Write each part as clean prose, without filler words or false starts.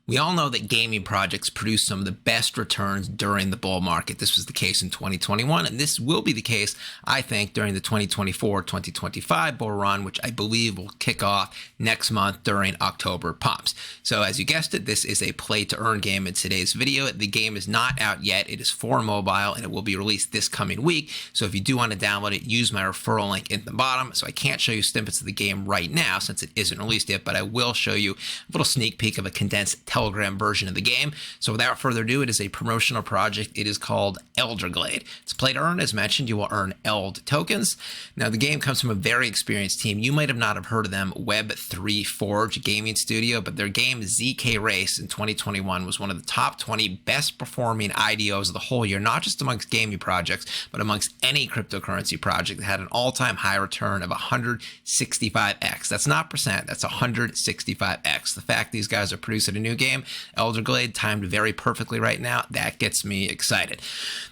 We all know that gaming projects produce some of the best returns during the bull market. This was the case in 2021, and this will be the case, I think, during the 2024-2025 bull run, which I believe will kick off next month during October pumps. So as you guessed it, this is a play-to-earn game in today's video. The game is not out yet. It is for mobile, and it will be released this coming week. So if you do want to download it, use my referral link in the bottom. So I can't show you snippets of the game right now since it isn't released yet, but I will show you a little sneak peek of a condensed Telegram version of the game. So without further ado, it is a promotional project. It is called Elderglade. It's play to earn. As mentioned, you will earn Eld tokens. Now, the game comes from a very experienced team. You might have not have heard of them, Web3 Forge Gaming Studio, but their game ZK Race in 2021 was one of the top 20 best performing IDOs of the whole year, not just amongst gaming projects, but amongst any cryptocurrency project that had an all-time high return of 165x. That's not percent, that's 165x. The fact these guys are producing a new game, Elderglade, timed very perfectly right now, that gets me excited.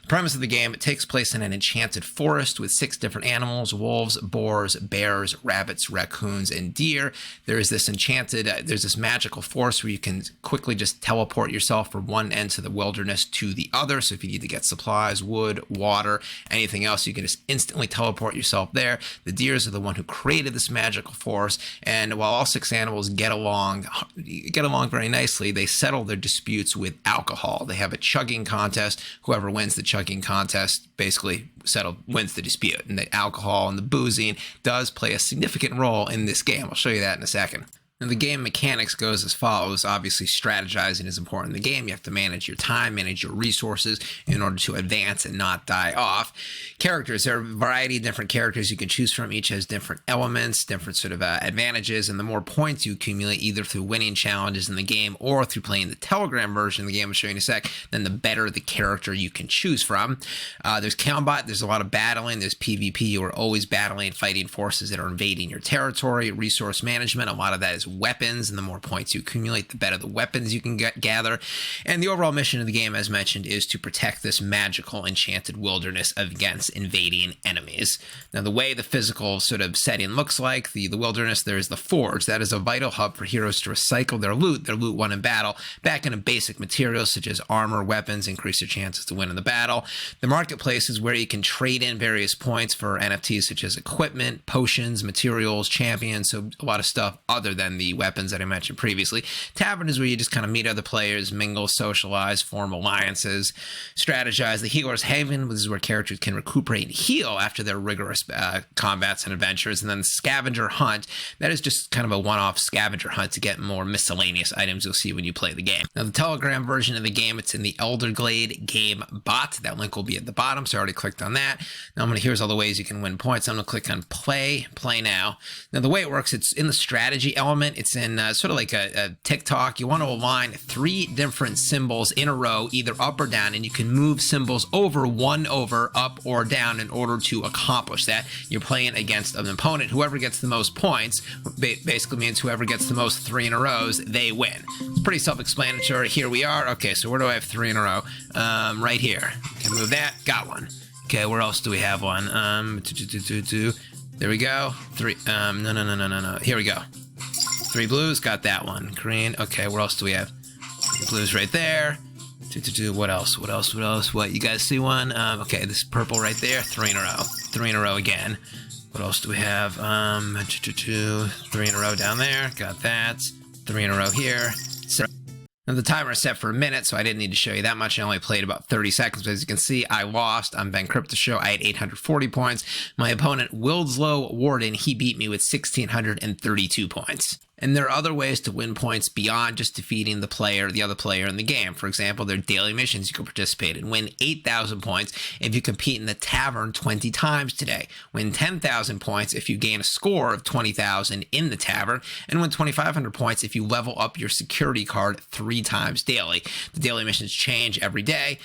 The premise of the game, it takes place in an enchanted forest with 6 different animals: wolves, boars, bears, rabbits, raccoons, and deer. There's this there's this magical forest where you can quickly just teleport yourself from one end to the wilderness to the other. So if you need to get supplies, wood, water, anything else, you can just instantly teleport yourself there. The deers are the one who created this magical forest, and while all 6 animals get along very nicely, they settle their disputes with alcohol. They have a chugging contest. Whoever wins the chugging contest basically wins the dispute. And the alcohol and the boozing does play a significant role in this game. I'll show you that in a second. Now, the game mechanics goes as follows. Obviously, strategizing is important in the game. You have to manage your time, manage your resources in order to advance and not die off. Characters, there are a variety of different characters you can choose from. Each has different elements, different sort of advantages, and the more points you accumulate, either through winning challenges in the game or through playing the Telegram version of the game I'll show you in a sec, then the better the character you can choose from. There's combat, there's a lot of battling, there's PvP. You are always battling, fighting forces that are invading your territory. Resource management, a lot of that is weapons, and the more points you accumulate, the better the weapons you can gather. And the overall mission of the game, as mentioned, is to protect this magical enchanted wilderness against invading enemies. Now, the way the physical sort of setting looks like, the wilderness, there is the forge. That is a vital hub for heroes to recycle their loot won in battle, back into basic materials such as armor, weapons, increase their chances to win in the battle. The marketplace is where you can trade in various points for NFTs such as equipment, potions, materials, champions, so a lot of stuff other than the weapons that I mentioned previously. Tavern is where you just kind of meet other players, mingle, socialize, form alliances, strategize. The Healer's Haven, this is where characters can recuperate and heal after their rigorous combats and adventures. And then Scavenger Hunt, that is just kind of a one-off scavenger hunt to get more miscellaneous items you'll see when you play the game. Now, the Telegram version of the game, it's in the Elderglade game bot. That link will be at the bottom, so I already clicked on that. Now here's all the ways you can win points. I'm going to click on play now. Now, the way it works, it's in the strategy element. It's in sort of like a TikTok. You want to align 3 different symbols in a row, either up or down, and you can move symbols over, up or down in order to accomplish that. You're playing against an opponent. Whoever gets the most points basically means whoever gets the most 3 in a row, they win. It's pretty self-explanatory. Here we are. Okay, so where do I have 3 in a row? Right here. Okay, move that. Got one. Okay, where else do we have one? There we go. 3. No. Here we go. 3 blues, got that one. Green, okay, where else do we have? Blues right there. What else? What, you guys see one? Okay, this purple right there, 3 in a row. 3 in a row again. What else do we have? 3 in a row down there, got that. 3 in a row here. Now, the timer is set for a minute, so I didn't need to show you that much. I only played about 30 seconds, but as you can see, I lost on bencryptoshow. I had 840 points. My opponent, Wildslow Warden, he beat me with 1,632 points. And there are other ways to win points beyond just defeating the other player in the game. For example, there are daily missions you can participate in. Win 8,000 points if you compete in the tavern 20 times today. Win 10,000 points if you gain a score of 20,000 in the tavern. And win 2,500 points if you level up your security card 3 times daily. The daily missions change every day.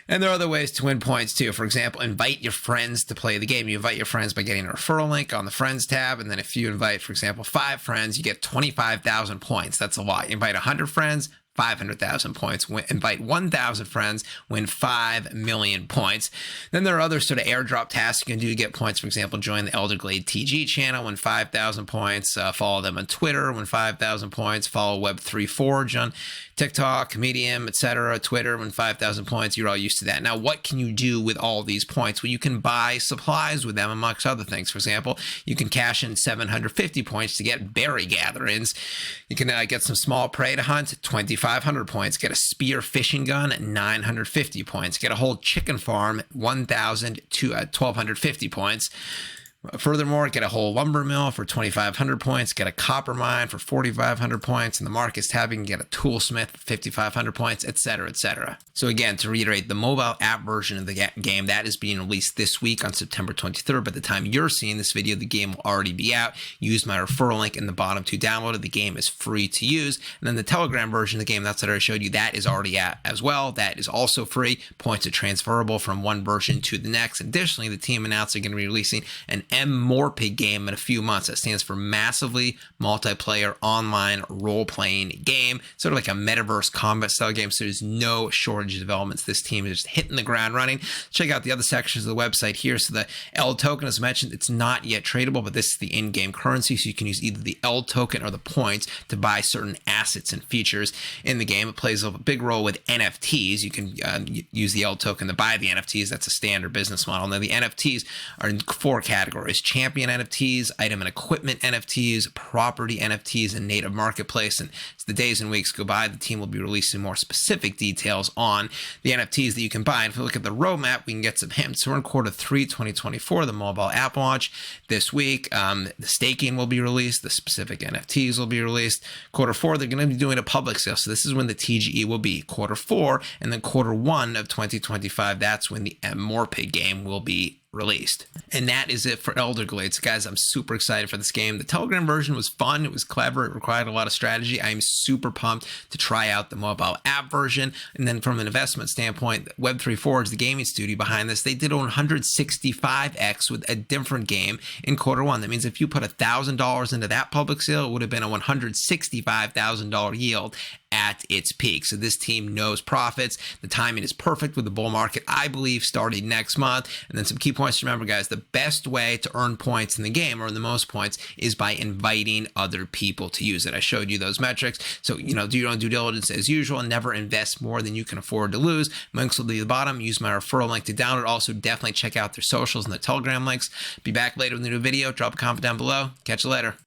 And there are other ways to win points too. For example, invite your friends to play the game. You invite your friends by getting a referral link on the Friends tab. And then if you invite, for example, 5 friends, you get 25,000 points. That's a lot. You invite 100 friends, 500,000 points. Invite 1,000 friends, win 5 million points. Then there are other sort of airdrop tasks you can do to get points. For example, join the Elderglade TG channel, win 5,000 points. Follow them on Twitter, win 5,000 points. Follow Web3 Forge on TikTok, Medium, etc., Twitter, win 5,000 points. You're all used to that. Now, what can you do with all these points? Well, you can buy supplies with them, amongst other things. For example, you can cash in 750 points to get berry gatherings. You can get some small prey to hunt, 2,500 points. Get a spear fishing gun, 950 points. Get a whole chicken farm, 1,000 to 1,250 points. Furthermore, get a whole lumber mill for 2,500 points, get a copper mine for 4,500 points, and the Marcus tab, you can get a toolsmith for 5,500 points, etc., etc. So again, to reiterate, the mobile app version of the game, that is being released this week on September 23rd. By the time you're seeing this video, the game will already be out. Use my referral link in the bottom to download it. The game is free to use. And then the Telegram version of the game, that's what I showed you, that is already out as well. That is also free. Points are transferable from one version to the next. Additionally, the team announced they're going to be releasing an MMORPG game in a few months. That stands for Massively Multiplayer Online Role-Playing Game, sort of like a metaverse combat style game. So there's no shortage of developments. This team is just hitting the ground running. Check out the other sections of the website here. So the L token, as mentioned, it's not yet tradable, but this is the in-game currency. So you can use either the L token or the points to buy certain assets and features in the game. It plays a big role with NFTs. You can use the L token to buy the NFTs. That's a standard business model. Now the NFTs are in 4 categories: champion NFTs, item and equipment NFTs, property NFTs, and native marketplace. And as the days and weeks go by, the team will be releasing more specific details on the NFTs that you can buy. And if we look at the roadmap, we can get some hints. So we're in Q3 2024, the mobile app launch this week. The staking will be released. The specific NFTs will be released. Q4, they're going to be doing a public sale. So this is when the TGE will be. Q4, and then Q1 of 2025, that's when the MMORPG game will be released. And that is it for Elderglade. So guys, I'm super excited for this game. The Telegram version was fun. It was clever. It required a lot of strategy. I'm super pumped to try out the mobile app version. And then from an investment standpoint, Web3 Forge, the gaming studio behind this, they did 165x with a different game in Q1. That means if you put $1,000 into that public sale, it would have been a $165,000 yield at its peak. So this team knows profits. The timing is perfect with the bull market, I believe, starting next month. And then some key points to remember, guys. The best way to earn points in the game, or the most points, is by inviting other people to use it. I showed you those metrics. So, do your own due diligence as usual and never invest more than you can afford to lose. Links will be at the bottom. Use my referral link to download. Also, definitely check out their socials and the Telegram links. Be back later with a new video. Drop a comment down below. Catch you later.